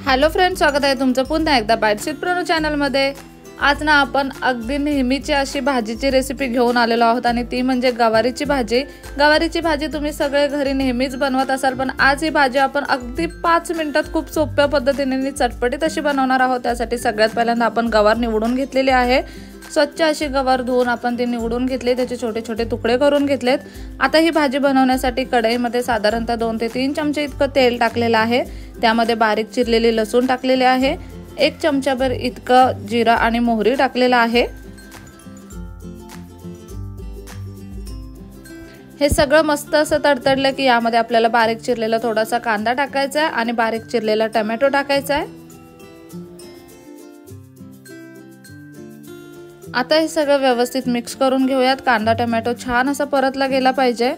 Hello friends, स्वागत आहे तुमचं पुन्हा एकदा बाईट्स विथ प्रणू चॅनलमध्ये। आज ना आपण अगदी नेहमीची अशी भाजीची रेसिपी घेऊन आलेलो आहोत आणि ती म्हणजे गवारीची भाजी। गवारीची भाजी तुम्ही सगळे घरी नेहमीच बनवत असाल, पण आज ही भाजी आपण अगदी 5 मिनिटात खूप सोप्या पद्धतीने आणि चटपटीत अशी बनवणार आहोत। त्यासाठी सगळ्यात पहिल्यांदा आपण गवार निवडून घेतलेली आहे। स्वच्छ अशी गवार धुवून आपण ती निवडून घेतली, त्याचे छोटे छोटे तुकडे करून घेतलेत। आता ही भाजी बनवण्यासाठी कढईमध्ये साधारणतः 2 ते 3 चमचे इतकं तेल टाकलेलं आहे। त्यामध्ये बारीक चिरलेली लसूण टाकलेली आहे, 1 चमचाभर इतकं जिरा आणि मोहरी टाकलेला आहे। हे सगळं मस्त असं तडतडलं की यामध्ये आपल्याला बारीक चिरलेला थोडासा कांदा टाकायचा आहे आणि बारीक चिरलेला टोमॅटो टाकायचा आहे। आता हे सगळं व्यवस्थित मिक्स करून घेऊयात। कांदा टोमॅटो छान असा परतला गेला पाहिजे।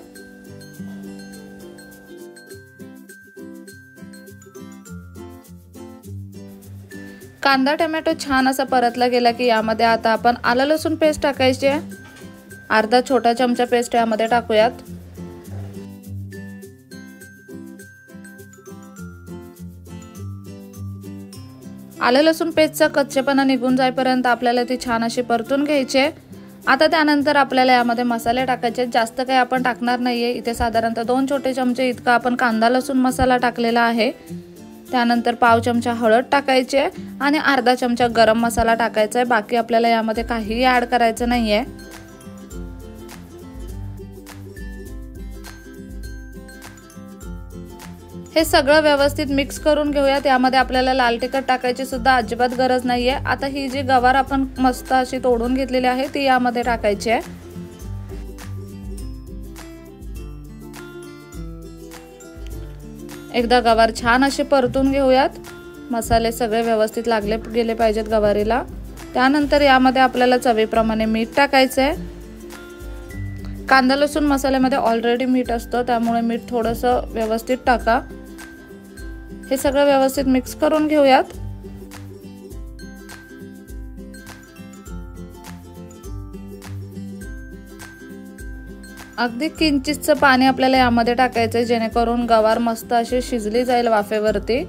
कांदा टोमॅटो छान असा परतला गेला की यामध्ये आता आपण आलं लसूण पेस्ट टाकायची आहे। अर्धा छोटा चमचा पेस्ट यामध्ये टाकूयात। आलं लसूण पेस्टचा कच्चेपणा निघून जाईपर्यंत आपल्याला ती छान अशी परतून घ्यायची आहे। आता त्यानंतर आपल्याला यामध्ये मसाले टाकायचे, जास्त काही आपण टाकणार नाहीये। इथे साधारणतः 2 छोटे चमचे इतका आपण कांदा लसूण मसाला टाकलेला आहे। त्यानंतर पाव चमचा हळद टाकायची आहे आणि अर्धा चमचा गरम मसाला टाकायचा आहे। बाकी आपल्याला यामध्ये काहीही ऍड करायचं नाहीये। हे सगळं व्यवस्थित मिक्स करून घेऊयात। यामध्ये आपल्याला लाल तिखट टाकायची सुद्धा अजिबात गरज नाहीये। आता ही जी गवार आपण मस्त अशी तोडून घेतलेली आहे ती यामध्ये टाकायची आहे। एकदा गवार छान अशी परतून घेऊयात। मसाले सगळे व्यवस्थित लागले गेले पाहिजेत गवारीला। त्यानंतर यामध्ये आपल्याला चवीप्रमाणे मीठ टाकायचं आहे। कांदा लसूण मसाल्यामध्ये ऑलरेडी मीठ असतं, त्यामुळे मीठ थोडंसं व्यवस्थित टाका। हे सगळं व्यवस्थित मिक्स करून घेऊयात। अगदी किंचितचं पाणी आपल्याला यामध्ये टाकायचं जेणेकरून गवार मस्त अशी शिजली जाईल वाफेवरती।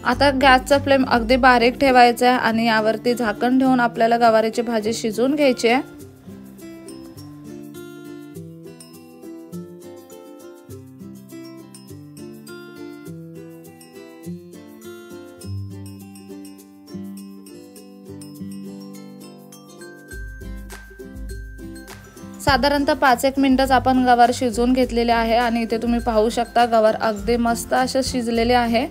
आता गॅसचा फ्लेम अगदी बारीक ठेवायचा आहे आणि यावरती झाकण ठेवून आपल्याला गवारीची भाजी शिजवून घ्यायची आहे। साधारणतः 5-1 मिनिटच आपण गवार शिजवून घेतलेले आहे आणि इथे तुम्ही पाहू शकता गवार अगदी मस्त असे शिजलेले आहे।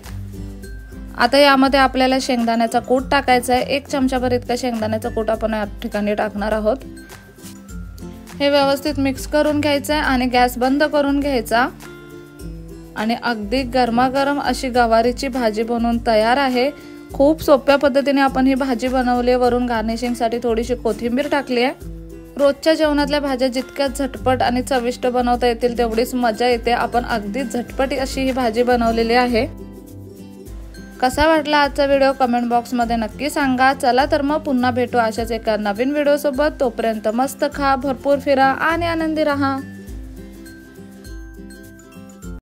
आता यामध्ये आपल्याला शेंगदाण्याचा कूट टाकायचा आहे। 1 चमचाभर इतका शेंगदाण्याचा कूट आपण या ठिकाणी टाकणार आहोत। हे व्यवस्थित मिक्स करून घ्यायचं आहे आणि गॅस बंद करून घ्यायचा आणि अगदी गरमागरम अशी गवारीची भाजी बनवून तयार आहे। खूप सोप्या पद्धतीने आपण ही भाजी बनवली। वरून गार्निशिंगसाठी थोडीशी कोथिंबीर टाकली आहे। रोजच्या जेवणातल्या भाज्या जितक्या झटपट आणि चविष्ट बनवता येतील तेवढीच मजा येते। आपण अगदी झटपट अशी ही भाजी बनवलेली आहे। कसा वाटला आजचा व्हिडिओ कमेंट बॉक्स मध्ये नक्की सांगा। चला तर मग पुन्हा भेटू अशाच एका नवीन व्हिडिओ सोबत। तोपर्यंत मस्त खा, भरपूर फिरा आणि आनंदी राहा।